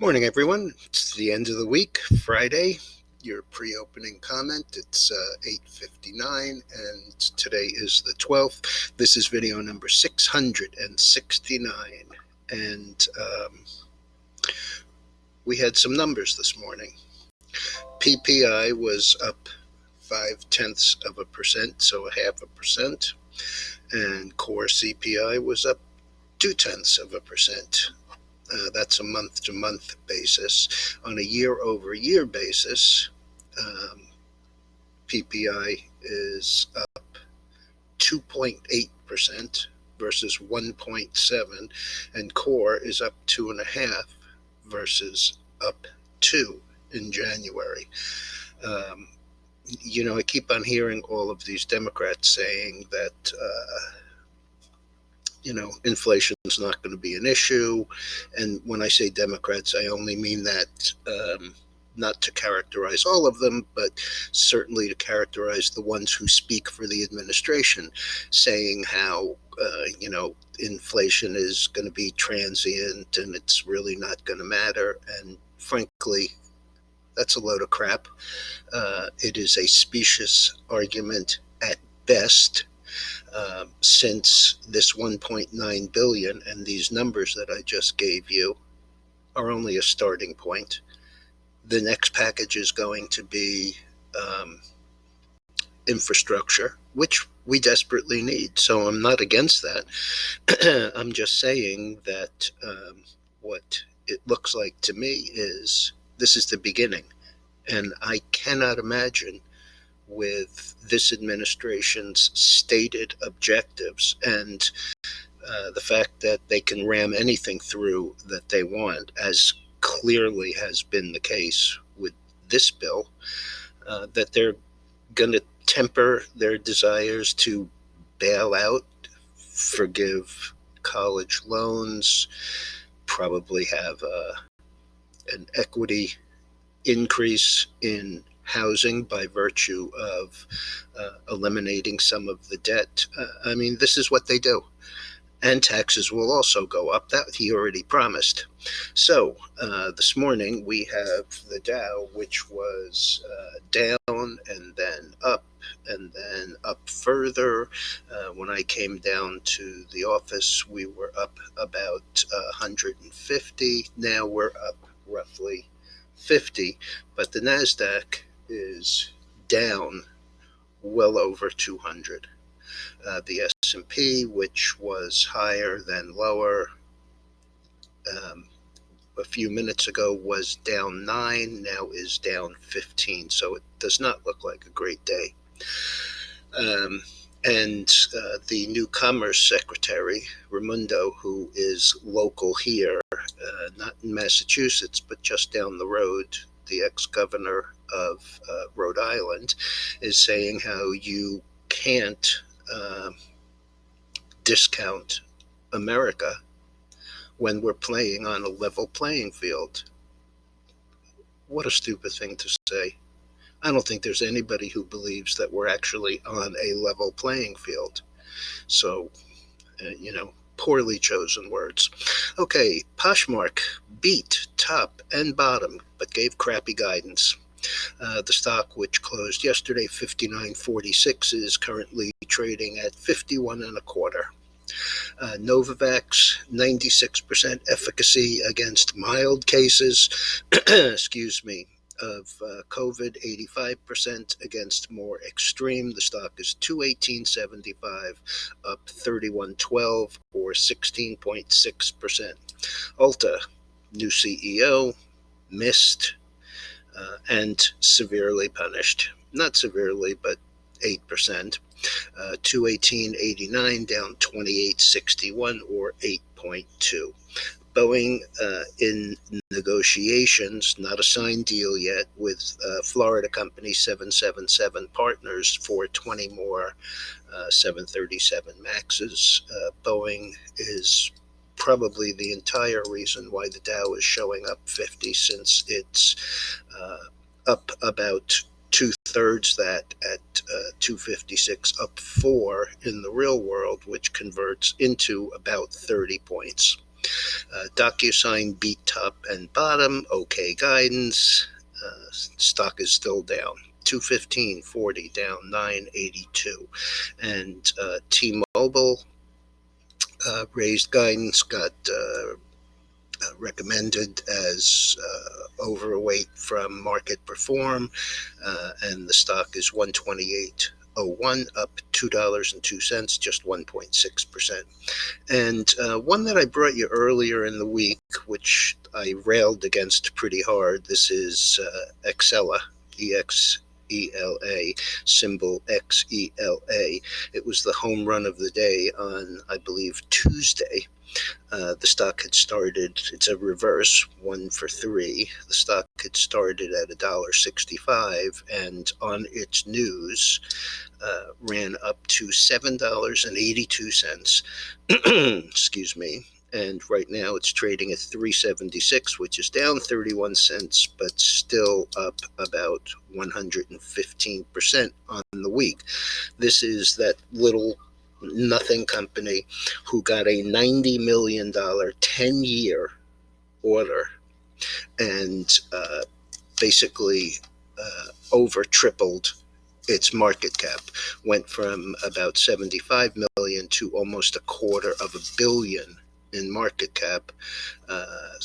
Morning, everyone. It's the end of the week, Friday. Your pre-opening comment. It's 8:59, and today is the 12th. This is video number 669, and we had some numbers this morning. PPI was up 0.5%, so 0.5%, and core CPI was up 0.2%. That's a month-to-month basis. On a year-over-year basis, PPI is up 2.8% versus 1.7, and core is up 2.5 versus up 2 in January. I keep on hearing all of these Democrats saying that inflation is not going to be an issue. And when I say Democrats, I only mean that not to characterize all of them, but certainly to characterize the ones who speak for the administration, saying how, inflation is going to be transient and it's really not going to matter. And frankly, that's a load of crap. It is a specious argument at best. Since this 1.9 billion and these numbers that I just gave you are only a starting point. The next package is going to be infrastructure, which we desperately need. So I'm not against that. I'm just saying that what it looks like to me is this is the beginning. And I cannot imagine, with this administration's stated objectives and the fact that they can ram anything through that they want, as clearly has been the case with this bill, that they're going to temper their desires to bail out, forgive college loans, probably have an equity increase in housing by virtue of eliminating some of the debt. This is what they do. And taxes will also go up. That he already promised. So this morning we have the Dow, which was down and then up and then up further. When I came down to the office, we were up about 150. Now we're up roughly 50, but the NASDAQ is down well over 200. The S&P, which was higher than lower a few minutes ago, was down 9, now is down 15. So it does not look like a great day. And the new Commerce Secretary, Raimundo, who is local here, not in Massachusetts, but just down the road, the ex-governor of Rhode Island, is saying how you can't discount America when we're playing on a level playing field. What a stupid thing to say. I don't think there's anybody who believes that we're actually on a level playing field. So, poorly chosen words. Okay, Poshmark beat top and bottom, but gave crappy guidance. The stock, which closed yesterday 59.46, is currently trading at 51.25. Novavax, 96% efficacy against mild cases, of COVID, 85% against more extreme. The stock is 218.75, up 31.12 or 16.6%. Ulta, new CEO, missed and severely punished. Not severely, but 8%. 218.89 down 28.61 or 8.2. Boeing in negotiations, not a signed deal yet, with Florida company 777 Partners for 20 more 737 Maxes. Boeing is probably the entire reason why the Dow is showing up 50, since it's up about two-thirds that at 256, up 4 in the real world, which converts into about 30 points. DocuSign beat top and bottom, okay guidance. Stock is still down. 215.40 down 982. And T-Mobile raised guidance, got recommended as overweight from market perform, and the stock is 128.01, up $2.02, just 1.6%. And one that I brought you earlier in the week, which I railed against pretty hard, this is Exela, EXELA, symbol XELA. It was the home run of the day on, I believe, Tuesday. The stock had started, it's a reverse, 1 for 3. The stock had started at $1.65, and on its news ran up to $7.82. Excuse me. And right now it's trading at $3.76, which is down 31 cents, but still up about 115% on the week. This is that little nothing company who got a $90 million 10-year order and basically over tripled its market cap, went from about 75 million to almost $250 million in market cap,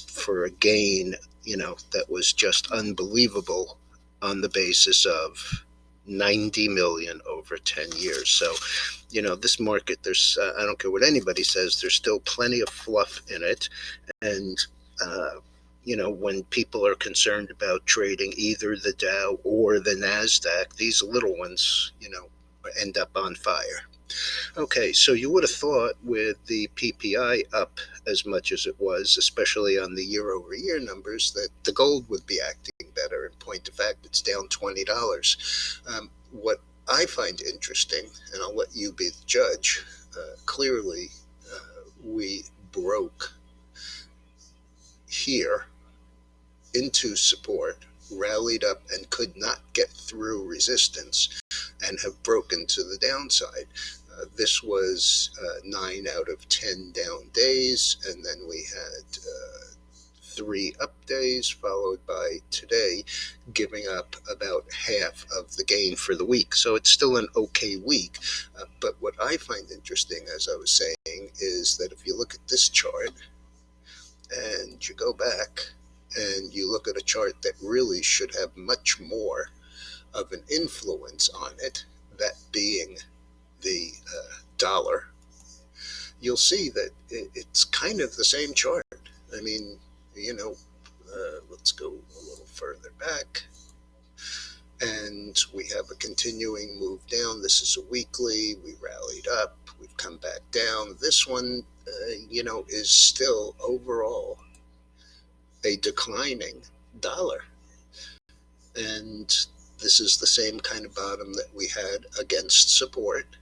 for a gain, that was just unbelievable on the basis of 90 million over 10 years. So, this market, there's, I don't care what anybody says, there's still plenty of fluff in it. And, when people are concerned about trading either the Dow or the NASDAQ, these little ones, end up on fire. Okay, so you would have thought with the PPI up as much as it was, especially on the year-over-year numbers, that the gold would be acting better. In point of fact, it's down $20. What I find interesting, and I'll let you be the judge, clearly we broke here into support, rallied up and could not get through resistance, and have broken to the downside. This was 9 out of 10 down days, and then we had 3 up days, followed by today giving up about half of the gain for the week. So it's still an okay week. But what I find interesting, as I was saying, is that if you look at this chart and you go back and you look at a chart that really should have much more of an influence on it, that being the dollar, you'll see that it's kind of the same chart. I mean, let's go a little further back, and we have a continuing move down. This is a weekly. We rallied up. We've come back down. This one, is still overall a declining dollar. And this is the same kind of bottom that we had against support.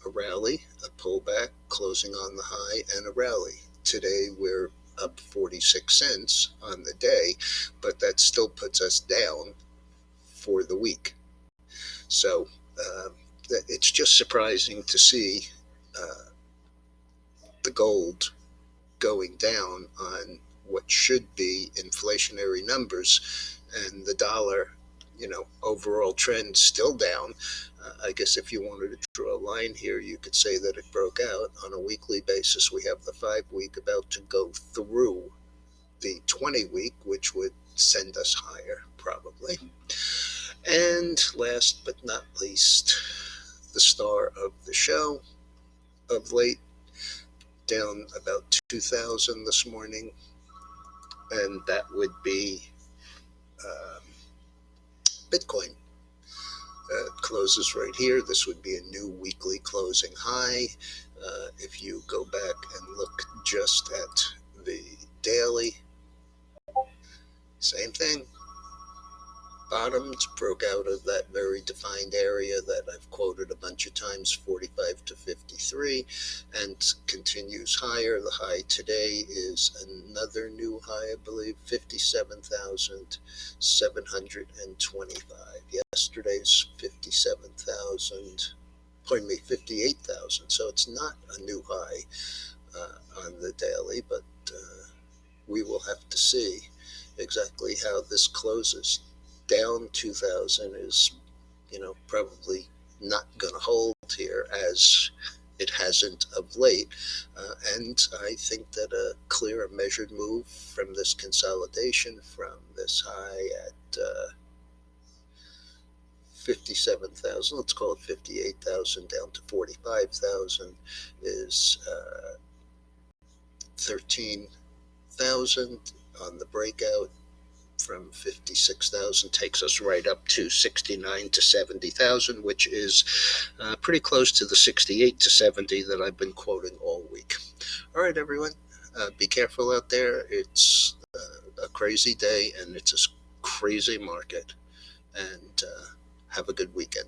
A rally, a pullback, closing on the high, and a rally. Today we're up 46 cents on the day, but that still puts us down for the week. So it's just surprising to see the gold going down on what should be inflationary numbers, and the dollar, overall trend still down. I guess if you wanted to draw a line here, you could say that it broke out. On a weekly basis, we have the 5-week about to go through the 20-week, which would send us higher, probably. And last but not least, the star of the show of late, down about 2,000 this morning, and that would be Bitcoin. Closes right here. This would be a new weekly closing high. If you go back and look just at the daily, same thing. Bottomed, broke out of that very defined area that I've quoted a bunch of times, 45 to 53, and continues higher. The high today is another new high, I believe, 57,725. Yesterday's 58,000. So it's not a new high. on the daily, but we will have to see exactly how this closes. Down 2,000 is, probably not going to hold here, as it hasn't of late. And I think that a clear and measured move from this consolidation from this high at 57,000, let's call it 58,000, down to 45,000 is 13,000 on the breakout. From 56,000 takes us right up to 69 to 70,000, which is pretty close to the 68 to 70 that I've been quoting all week. All right, everyone, be careful out there. It's a crazy day and it's a crazy market. And have a good weekend.